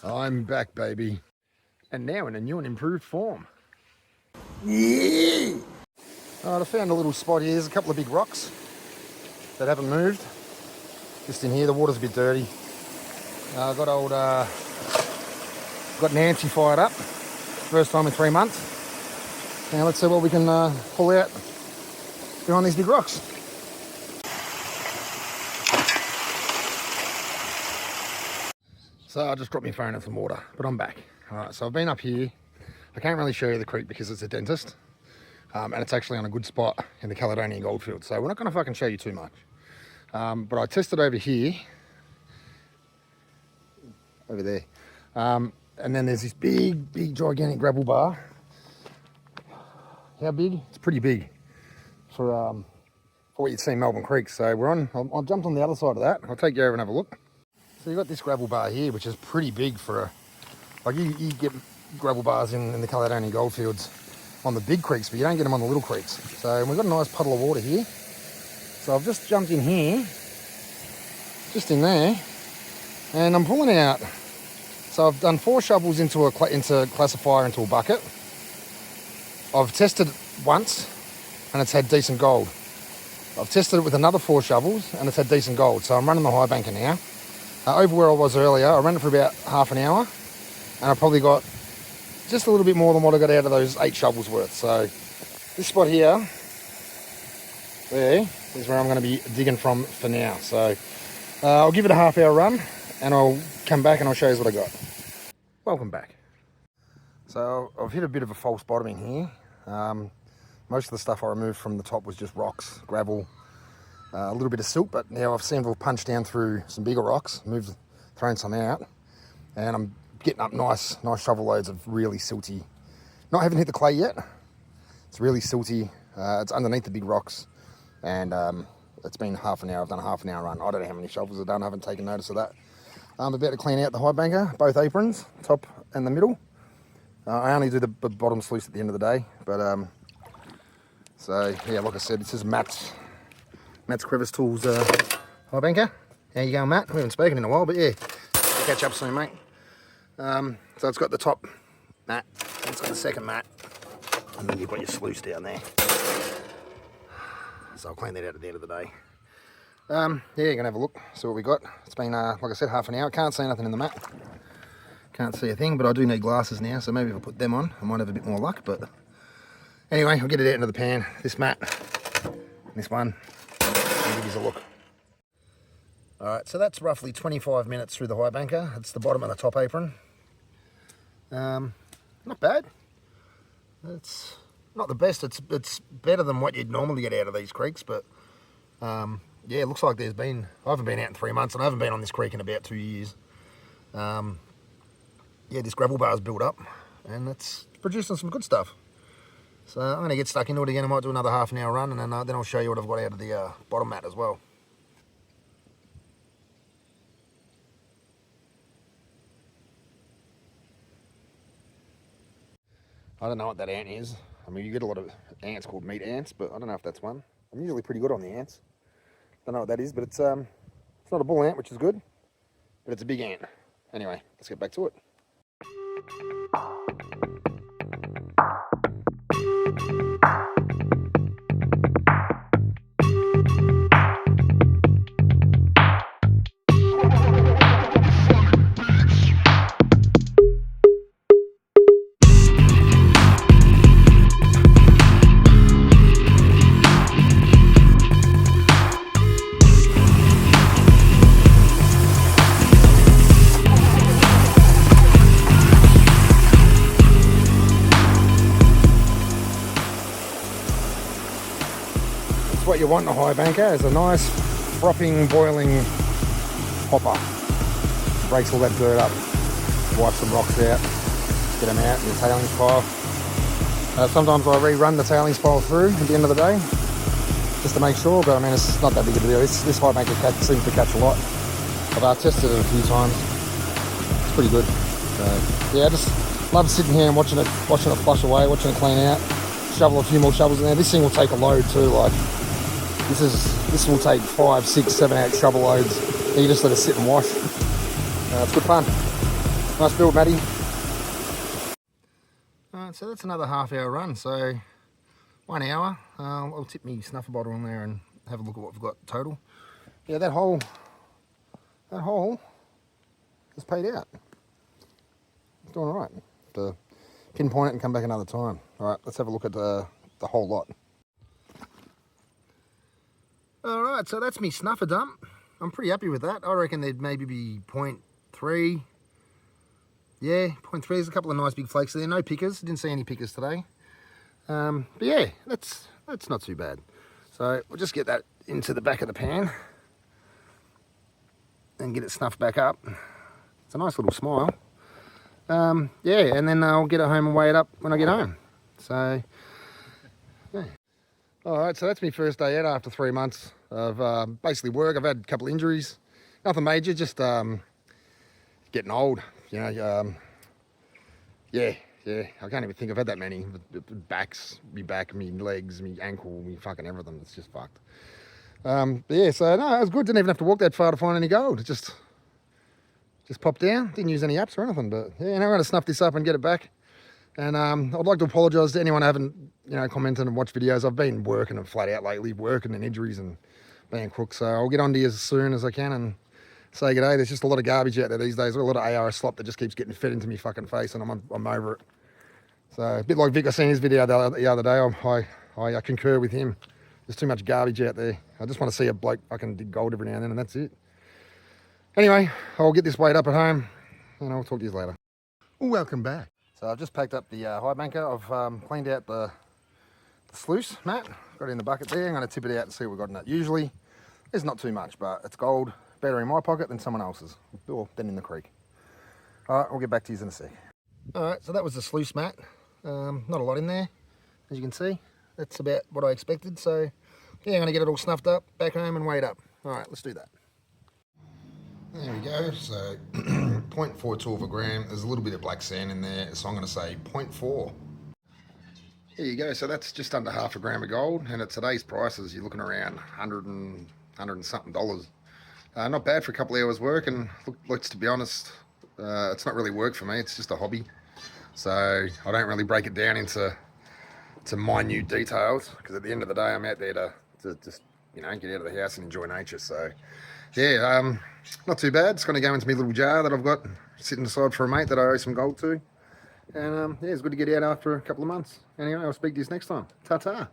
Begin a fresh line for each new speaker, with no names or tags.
I'm back, baby. And now in a new and improved form. Yeah! Alright, I found a little spot here. There's a couple of big rocks that haven't moved. Just in here, the water's a bit dirty. I've got Nancy fired up. First time in 3 months. Now let's see what we can pull out behind these big rocks. So I just dropped my phone in some water, but I'm back. Alright, so I've been up here. I can't really show you the creek because it's a dentist. And it's actually on a good spot in the Caledonian goldfield. So we're not going to fucking show you too much. But I tested over here. Over there. And then there's this big, gigantic gravel bar. How big? It's pretty big for what you'd see in Melbourne Creek. So we're on, I jumped on the other side of that. I'll take you over and have a look. So you've got this gravel bar here, which is pretty big for like you get gravel bars in the Caledonian goldfields on the big creeks, but you don't get them on the little creeks. So we've got a nice puddle of water here. So I've just jumped in here, just in there, and I'm pulling out. So I've done 4 shovels into classifier into a bucket. I've tested it once, and it's had decent gold. I've tested it with another 4 shovels, and it's had decent gold. So I'm running the high banker now. Over where I was earlier, I ran it for about half an hour, and I probably got just a little bit more than what I got out of those 8 shovels worth. So this spot here, there, is where I'm going to be digging from for now. So I'll give it a half-hour run, and I'll come back and I'll show you what I got. Welcome back. So I've hit a bit of a false bottoming here. Most of the stuff I removed from the top was just rocks, gravel, a little bit of silt, but now I've seen we'll punch down through some bigger rocks, thrown some out, and I'm getting up nice shovel loads of really silty. Haven't hit the clay yet. It's really silty. It's underneath the big rocks, and it's been half an hour. I've done a half an hour run. I don't know how many shovels I've done. I haven't taken notice of that. I'm about to clean out the high banker, both aprons, top and the middle. I only do the bottom sluice at the end of the day, but so yeah, like I said, this is Matt's Crevice Tools high banker. How you going, Matt? We haven't spoken in a while, but yeah, we'll catch up soon, mate. So it's got the top mat, it's got the second mat, and then you've got your sluice down there. So I'll clean that out at the end of the day. Yeah, you're gonna have a look, see what we got. It's been, like I said, half an hour. Can't see nothing in the mat. Can't see a thing, but I do need glasses now, so maybe if I put them on, I might have a bit more luck. But anyway, I'll get it out into the pan. This mat, this one, and give you a look. All right, so that's roughly 25 minutes through the high banker. It's the bottom and the top apron. Not bad. It's not the best. It's better than what you'd normally get out of these creeks, but yeah, it looks like I haven't been out in 3 months, and I haven't been on this creek in about 2 years. Yeah, this gravel bar's built up, and it's producing some good stuff. So I'm going to get stuck into it again. I might do another half an hour run, and then I'll show you what I've got out of the bottom mat as well. I don't know what that ant is. I mean, you get a lot of ants called meat ants, but I don't know if that's one. I'm usually pretty good on the ants. Don't know what that is, but it's not a bull ant, which is good, but it's a big ant. Anyway, let's get back to it. What you want in a high banker is a nice frothing, boiling hopper. Breaks all that dirt up, wipe some rocks out, get them out in the tailings pile. Sometimes I rerun the tailings pile through at the end of the day just to make sure, but I mean, it's not that big of a deal. This high banker seems to catch a lot. I've tested it a few times. It's pretty good. So yeah, I just love sitting here and watching it flush away, watching it clean out. Shovel a few more shovels in there. This thing will take a load too. Like this will take 5, 6, 7, 8 shovel loads. You just let it sit and wash. It's good fun. Nice build, Matty. Alright, so that's another half-hour run, so 1 hour. I'll tip me snuffer bottle on there and have a look at what we've got total. Yeah, that hole is paid out. It's doing all right. To pinpoint it and come back another time. All right, let's have a look at the whole lot. All right, so that's me snuffer dump. I'm pretty happy with that. I reckon there'd maybe be 0.3. Yeah, 0.3. There's a couple of nice big flakes there. No pickers. Didn't see any pickers today. But yeah, that's not too bad. So we'll just get that into the back of the pan and get it snuffed back up. It's a nice little smile. Yeah, and then I'll get it home and weigh it up when I get home. So, yeah. All right, so that's my first day out after 3 months of basically work. I've had a couple of injuries, nothing major, just getting old, you know. Yeah, I can't even think I've had that many. Backs, me back, me legs, me ankle, me fucking everything. It's just fucked. But yeah, so no, it was good. Didn't even have to walk that far to find any gold. It just popped down. Didn't use any apps or anything. But yeah, now I'm going to snuff this up and get it back. And I'd like to apologise to anyone who haven't, you know, commented and watched videos. I've been working and flat out lately, working and injuries and being crook. So I'll get on to you as soon as I can and say good day. There's just a lot of garbage out there these days. A lot of ARS slop that just keeps getting fed into me fucking face, and I'm over it. So a bit like Vic, I seen his video the other day. I concur with him. There's too much garbage out there. I just want to see a bloke fucking dig gold every now and then, and that's it. Anyway, I'll get this weighed up at home, and I'll talk to you later. Welcome back. So I've just packed up the high banker. I've cleaned out the sluice mat. Got it in the bucket there. I'm going to tip it out and see what we've got in it. Usually, there's not too much, but it's gold. Better in my pocket than someone else's, or than in the creek. All right, we'll get back to you in a sec. All right, so that was the sluice mat. Not a lot in there, as you can see. That's about what I expected. So yeah, I'm going to get it all snuffed up, back home and weighed up. All right, let's do that. There we go. So 0.42 of a gram. There's a little bit of black sand in there, so I'm going to say 0.4. Here you go. So that's just under half a gram of gold, and at today's prices, you're looking around 100 and something dollars. Not bad for a couple of hours work, and looks, to be honest, it's not really work for me. It's just a hobby. So I don't really break it down into minute details, because at the end of the day, I'm out there to just, you know, get out of the house and enjoy nature. So yeah, not too bad. It's going to go into my little jar that I've got sitting aside for a mate that I owe some gold to. And yeah, it's good to get out after a couple of months. Anyway, I'll speak to you next time. Ta-ta.